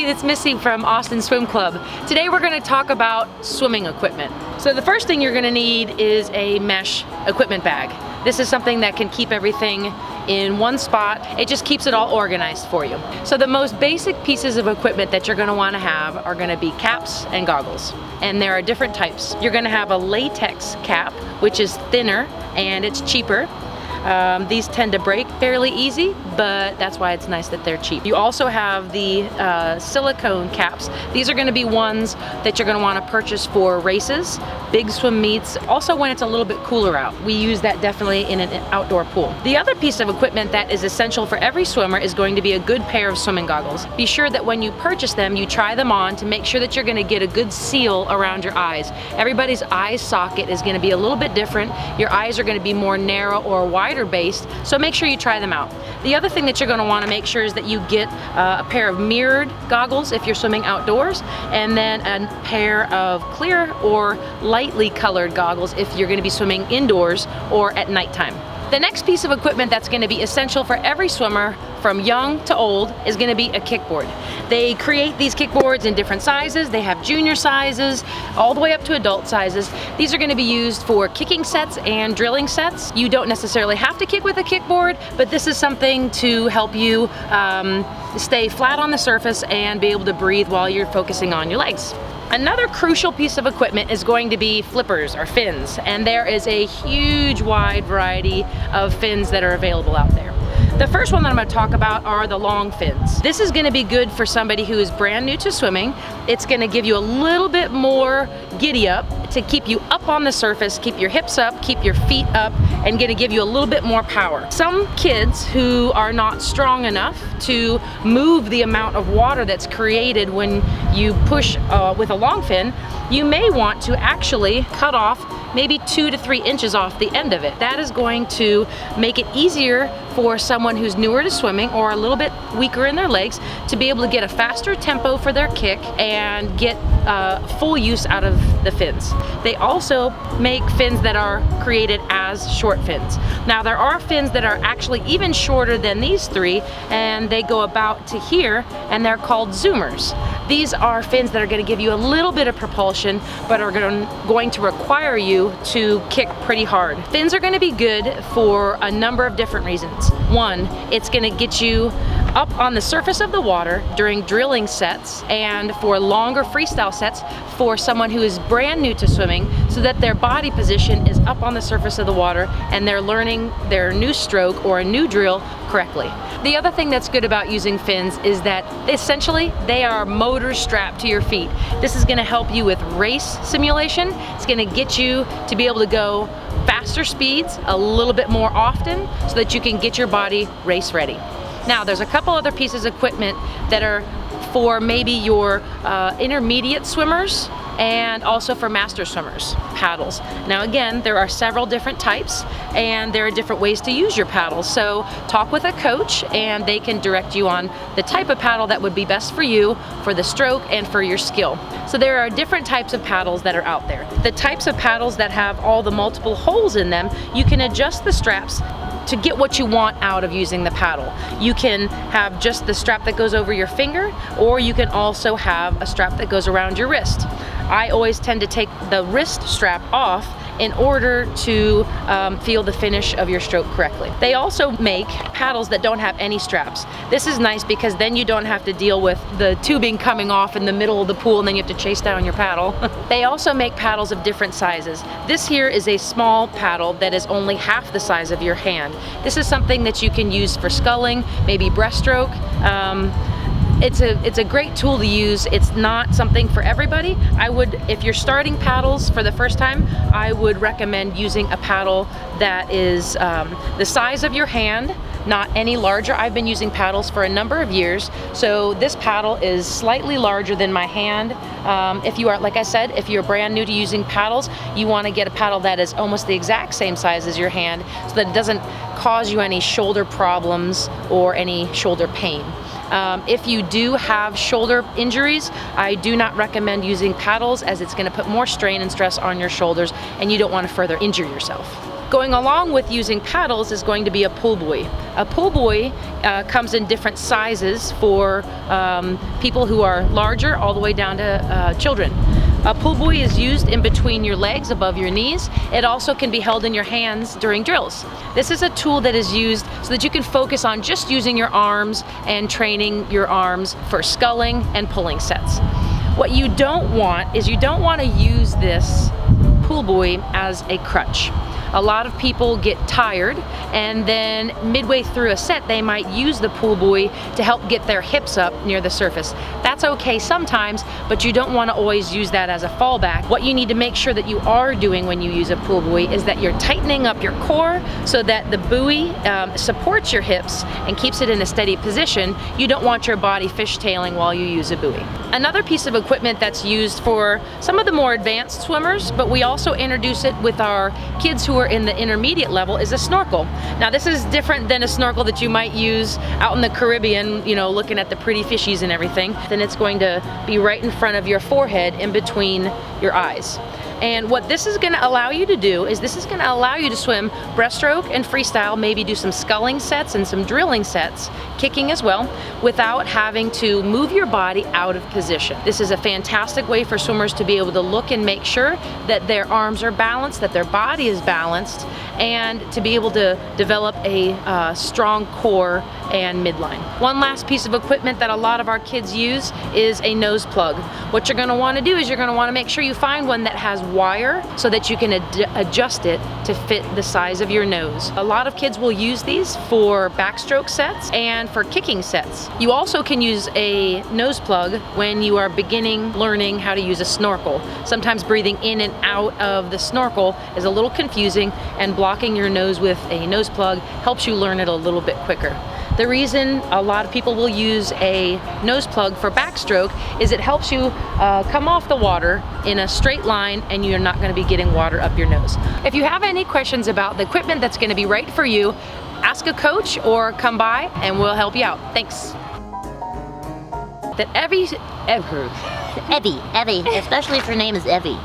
it's Missy from Austin Swim Club. Today we're going to talk about swimming equipment. So the first thing you're going to need is a mesh equipment bag. This is something that can keep everything in one spot. It just keeps it all organized for you. So the most basic pieces of equipment that you're going to want to have are going to be caps and goggles. And there are different types. You're going to have a latex cap, which is thinner and it's cheaper. These tend to break fairly easy, but that's why it's nice that they're cheap. You also have the silicone caps. These are going to be ones that you're going to want to purchase for races, big swim meets, also when it's a little bit cooler out. We use that definitely in an outdoor pool. The other piece of equipment that is essential for every swimmer is going to be a good pair of swimming goggles. Be sure that when you purchase them, you try them on to make sure that you're going to get a good seal around your eyes. Everybody's eye socket is going to be a little bit different. Your eyes are going to be more narrow or wider based, so make sure you try them out. The other thing that you're going to want to make sure is that you get a pair of mirrored goggles if you're swimming outdoors, and then a pair of clear or lightly colored goggles if you're going to be swimming indoors or at nighttime. The next piece of equipment that's going to be essential for every swimmer from young to old is going to be a kickboard. They create these kickboards in different sizes. They have junior sizes all the way up to adult sizes. These are going to be used for kicking sets and drilling sets. You don't necessarily have to kick with a kickboard, but this is something to help you stay flat on the surface and be able to breathe while you're focusing on your legs. Another crucial piece of equipment is going to be flippers or fins, and there is a huge wide variety of fins that are available out there. The first one that I'm going to talk about are the long fins. This is going to be good for somebody who is brand new to swimming. It's going to give you a little bit more giddy up to keep you up on the surface, keep your hips up, keep your feet up, and going to give you a little bit more power. Some kids who are not strong enough to move the amount of water that's created when you push with a long fin, you may want to actually cut off maybe 2 to 3 inches off the end of it. That is going to make it easier for someone who's newer to swimming or a little bit weaker in their legs to be able to get a faster tempo for their kick and get full use out of the fins. They also make fins that are created as short fins. Now there are fins that are actually even shorter than these three, and they go about to here, and they're called zoomers. These are fins that are going to give you a little bit of propulsion, but are going to require you to kick pretty hard. Fins are going to be good for a number of different reasons. One, it's going to get you up on the surface of the water during drilling sets and for longer freestyle sets for someone who is brand new to swimming, so that their body position is up on the surface of the water and they're learning their new stroke or a new drill correctly. The other thing that's good about using fins is that essentially they are motors strapped to your feet. This is going to help you with race simulation. It's going to get you to be able to go faster speeds a little bit more often so that you can get your body race ready. Now there's a couple other pieces of equipment that are for maybe your intermediate swimmers and also for master swimmers. Paddles. Now again, there are several different types and there are different ways to use your paddles. So talk with a coach and they can direct you on the type of paddle that would be best for you, for the stroke and for your skill. So there are different types of paddles that are out there. The types of paddles that have all the multiple holes in them, you can adjust the straps to get what you want out of using the paddle. You can have just the strap that goes over your finger, or you can also have a strap that goes around your wrist. I always tend to take the wrist strap off in order to feel the finish of your stroke correctly. They also make paddles that don't have any straps. This is nice because then you don't have to deal with the tubing coming off in the middle of the pool and then you have to chase down your paddle. They also make paddles of different sizes. This here is a small paddle that is only half the size of your hand. This is something that you can use for sculling, maybe breaststroke. It's a great tool to use. It's not something for everybody. If you're starting paddles for the first time, I would recommend using a paddle that is the size of your hand, not any larger. I've been using paddles for a number of years, so this paddle is slightly larger than my hand. If you are, like I said, if you're brand new to using paddles, you want to get a paddle that is almost the exact same size as your hand so that it doesn't cause you any shoulder problems or any shoulder pain. If you do have shoulder injuries, I do not recommend using paddles as it's going to put more strain and stress on your shoulders and you don't want to further injure yourself. Going along with using paddles is going to be a pull buoy. A pull buoy comes in different sizes for people who are larger all the way down to children. A pull buoy is used in between your legs, above your knees. It also can be held in your hands during drills. This is a tool that is used so that you can focus on just using your arms and training your arms for sculling and pulling sets. What you don't want is you don't want to use this pull buoy as a crutch. A lot of people get tired, and then midway through a set they might use the pull buoy to help get their hips up near the surface. That's okay sometimes, but you don't want to always use that as a fallback. What you need to make sure that you are doing when you use a pull buoy is that you're tightening up your core so that the buoy supports your hips and keeps it in a steady position. You don't want your body fishtailing while you use a buoy. Another piece of equipment that's used for some of the more advanced swimmers, but we also introduce it with our kids who are in the intermediate level, is a snorkel. Now this is different than a snorkel that you might use out in the Caribbean, you know, looking at the pretty fishies and everything. Then it's going to be right in front of your forehead, in between your eyes. And what this is going to allow you to do is this is going to allow you to swim breaststroke and freestyle, maybe do some sculling sets and some drilling sets, kicking as well, without having to move your body out of position. This is a fantastic way for swimmers to be able to look and make sure that their arms are balanced, that their body is balanced, and to be able to develop a strong core and midline. One last piece of equipment that a lot of our kids use is a nose plug. What you're going to want to do is you're going to want to make sure you find one that has wire so that you can adjust it to fit the size of your nose. A lot of kids will use these for backstroke sets and for kicking sets. You also can use a nose plug when you are learning how to use a snorkel. Sometimes breathing in and out of the snorkel is a little confusing, and blocking your nose with a nose plug helps you learn it a little bit quicker. The reason a lot of people will use a nose plug for backstroke is it helps you come off the water in a straight line, and you're not going to be getting water up your nose. If you have any questions about the equipment that's going to be right for you, ask a coach or come by and we'll help you out. Thanks. That Evie, Evie, especially if her name is Evie.